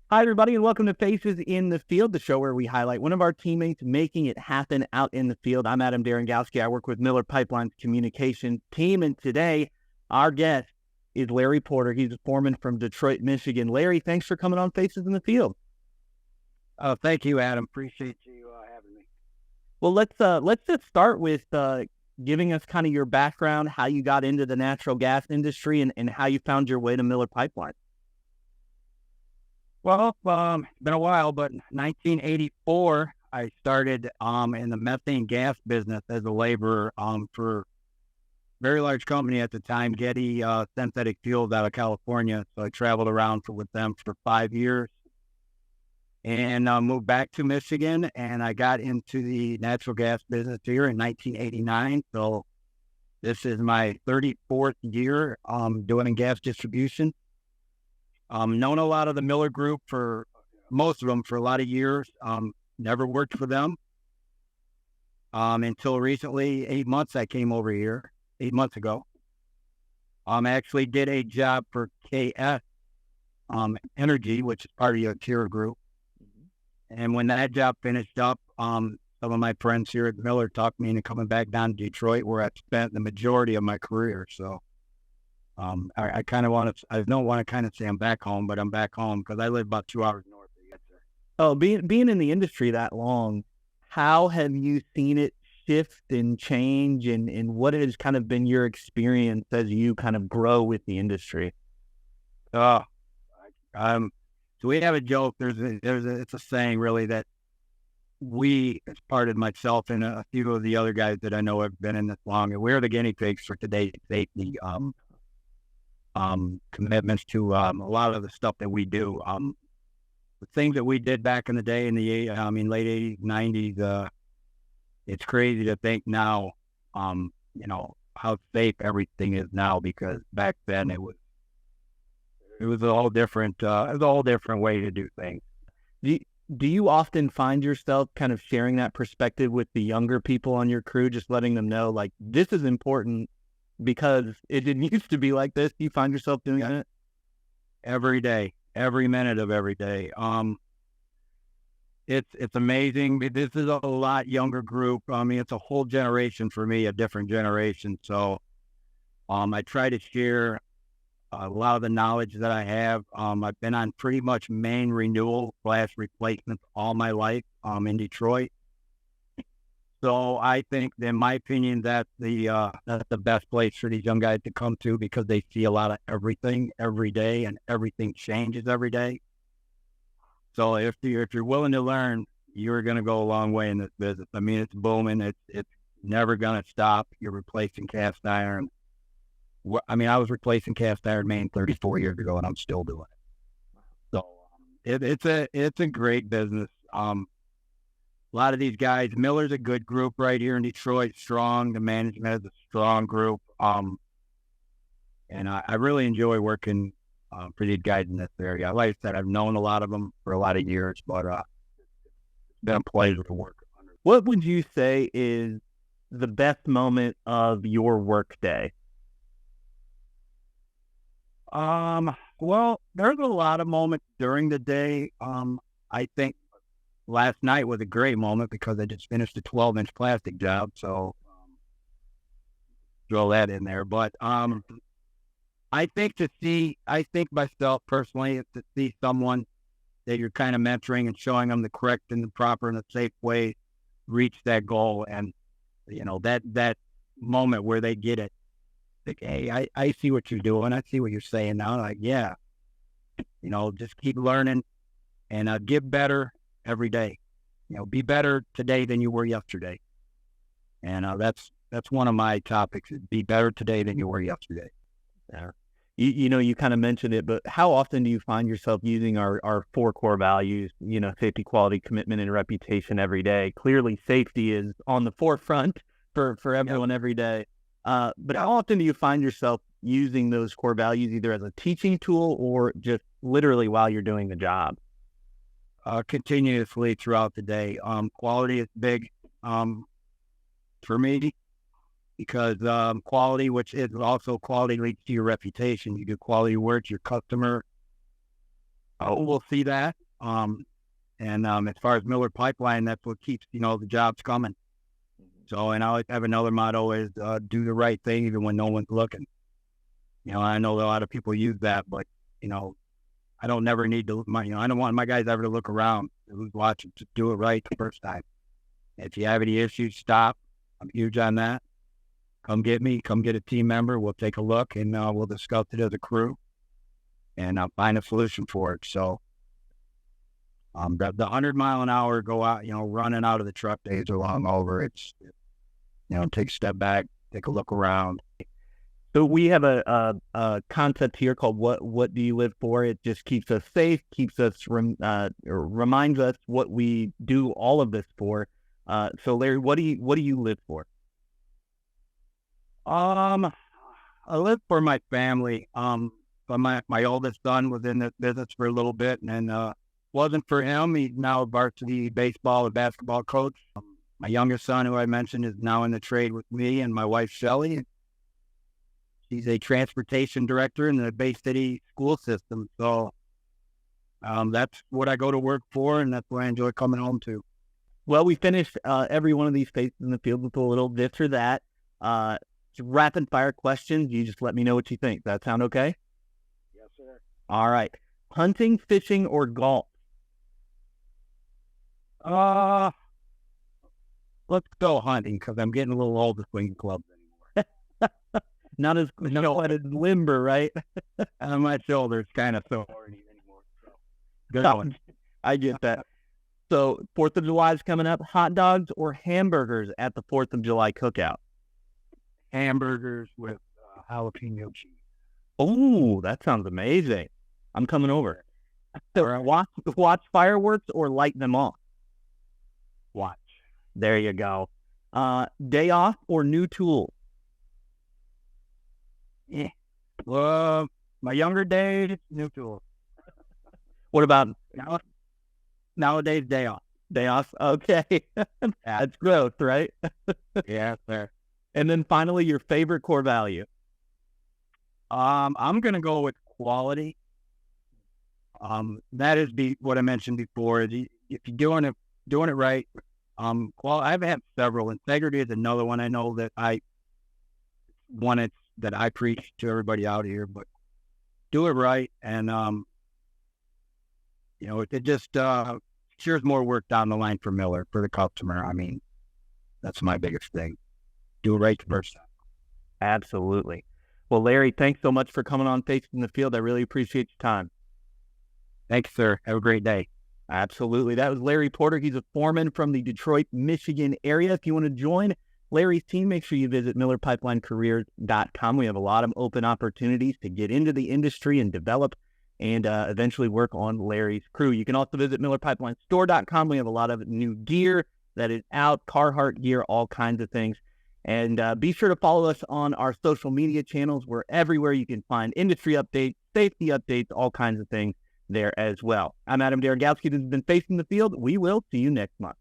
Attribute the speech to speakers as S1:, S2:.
S1: Hi, everybody, and welcome to Faces in the Field, the show where we highlight one of our teammates making it happen out in the field. I'm Adam Darengowski. I work with Miller Pipeline's communications team, and today our guest is Larry Porter. He's a foreman from Detroit, Michigan. Larry, thanks for coming on Faces in the Field.
S2: Thank you, Adam. Appreciate you having me.
S1: Well, let's just start with giving us kind of your background, how you got into the natural gas industry, and how you found your way to Miller Pipeline.
S2: Well, it's been a while, but in 1984, I started in the methane gas business as a laborer for a very large company at the time, Getty Synthetic Fuels out of California. So I traveled around with them for 5 years and moved back to Michigan, and I got into the natural gas business here in 1989. So this is my 34th year doing gas distribution. Known a lot of the Miller Group for most of them for a lot of years. Never worked for them until recently. 8 months I came over here 8 months ago. Actually did a job for KS Energy, which is part of your Tier Group. And when that job finished up, some of my friends here at Miller talked me into coming back down to Detroit, where I've spent the majority of my career. So I kind of want to, I don't want to kind of say I'm back home, but I'm back home because I live about 2 hours north of you.
S1: Oh, being in the industry that long, how have you seen it shift and change, and what has kind of been your experience as you kind of grow with the industry?
S2: So we have a joke. It's a saying really that we, as part of myself and a few of the other guys that I know have been in this long, and we're the guinea pigs for today's safety commitments to a lot of the stuff that we do. The things that we did back in the day in the late 80s, 90s, it's crazy to think now, how safe everything is now, because back then it was a whole different, way to do things.
S1: Do you often find yourself kind of sharing that perspective with the younger people on your crew, just letting them know, like, this is important because it didn't used to be like this? You find yourself doing it
S2: every day, every minute of every day. It's amazing. This is a lot younger group. I mean, it's a whole generation for me, a different generation. So, I try to share a lot of the knowledge that I have. I've been on pretty much main renewal / replacements all my life, in Detroit. So I think, in my opinion, that's the best place for these young guys to come to, because they see a lot of everything every day, and everything changes every day. So if you're willing to learn, you're going to go a long way in this business. I mean, it's booming. It's never going to stop. You're replacing cast iron. I mean, I was replacing cast iron main 34 years ago, and I'm still doing it. So it's a great business. A lot of these guys, Miller's a good group right here in Detroit, strong. The management is a strong group. And I really enjoy working for these guys in this area. Like I said, I've known a lot of them for a lot of years, but it's been a pleasure to work under.
S1: What would you say is the best moment of your work day?
S2: Well, there's a lot of moments during the day. I think last night was a great moment because I just finished a 12-inch plastic job, so throw that in there. But I think myself personally, is to see someone that you're kind of mentoring and showing them the correct and the proper and the safe way reach that goal, and that moment where they get it. Like, hey, I see what you're doing. I see what you're saying now. Like, yeah, just keep learning and get better every day. Be better today than you were yesterday. And that's one of my topics, is be better today than you were yesterday.
S1: Yeah. You kind of mentioned it, but how often do you find yourself using our 4 core values, safety, quality, commitment, and reputation every day? Clearly, safety is on the forefront for everyone every day. But how often do you find yourself using those core values either as a teaching tool or just literally while you're doing the job?
S2: Continuously throughout the day. Quality is big for me, because quality, which is also quality, leads to your reputation. You do quality work, your customer we'll see that. As far as Miller Pipeline, that's what keeps, the jobs coming. So, and I have another motto is do the right thing even when no one's looking. I know a lot of people use that, but, I don't never need to, I don't want my guys ever to look around who's watching to do it right the first time. If you have any issues, stop. I'm huge on that. Come get me, come get a team member. We'll take a look and we'll discuss it as a crew and find a solution for it. So, the 100-mile-an-hour go out, running out of the truck days are long over. It's, take a step back, take a look around.
S1: So we have a concept here called what do you live for? It just keeps us safe, keeps us reminds us what we do all of this for. So Larry, what do you live for?
S2: I live for my family. But my oldest son was in this business for a little bit, and then wasn't for him. He's now a varsity baseball and basketball coach. My youngest son, who I mentioned, is now in the trade with me and my wife, Shelley. She's a transportation director in the Bay City school system. So that's what I go to work for, and that's what I enjoy coming home to.
S1: Well, we finished every one of these Faces in the Field with a little this or that. Rapid fire questions. You just let me know what you think. Does that sound okay?
S2: Yes, sir.
S1: All right. Hunting, fishing, or golf?
S2: Let's go hunting because I'm getting a little old to swing clubs anymore.
S1: Not quite as limber, right?
S2: My shoulder's kind of sore anymore. So good one.
S1: I get that. So 4th of July is coming up. Hot dogs or hamburgers at the 4th of July cookout?
S2: Hamburgers with jalapeno cheese.
S1: Oh, that sounds amazing. I'm coming over. So
S2: Right.
S1: watch fireworks or light them off?
S2: Watch.
S1: There you go. Day off or new tools?
S2: Yeah. Well, my younger days, new tools.
S1: What about
S2: Nowadays, day off.
S1: day off? Okay. That's growth, right?
S2: Yeah, sir.
S1: And then finally, your favorite core value?
S2: I'm gonna go with quality. That is what I mentioned before. If you're doing it right, I've had several. Integrity is another one I know that I preach to everybody out here. But do it right, and it just secures more work down the line for Miller, for the customer. I mean, that's my biggest thing. Do it right the first time.
S1: Absolutely. Well, Larry, thanks so much for coming on Faces in the Field. I really appreciate your time.
S2: Thanks, sir. Have a great day.
S1: Absolutely. That was Larry Porter. He's a foreman from the Detroit, Michigan area. If you want to join Larry's team, make sure you visit MillerPipelineCareers.com. We have a lot of open opportunities to get into the industry and develop and eventually work on Larry's crew. You can also visit MillerPipelineStore.com. We have a lot of new gear that is out, Carhartt gear, all kinds of things. And be sure to follow us on our social media channels. We're everywhere. You can find industry updates, safety updates, all kinds of things there as well. I'm Adam Daragowski. This has been Facing the Field. We will see you next month.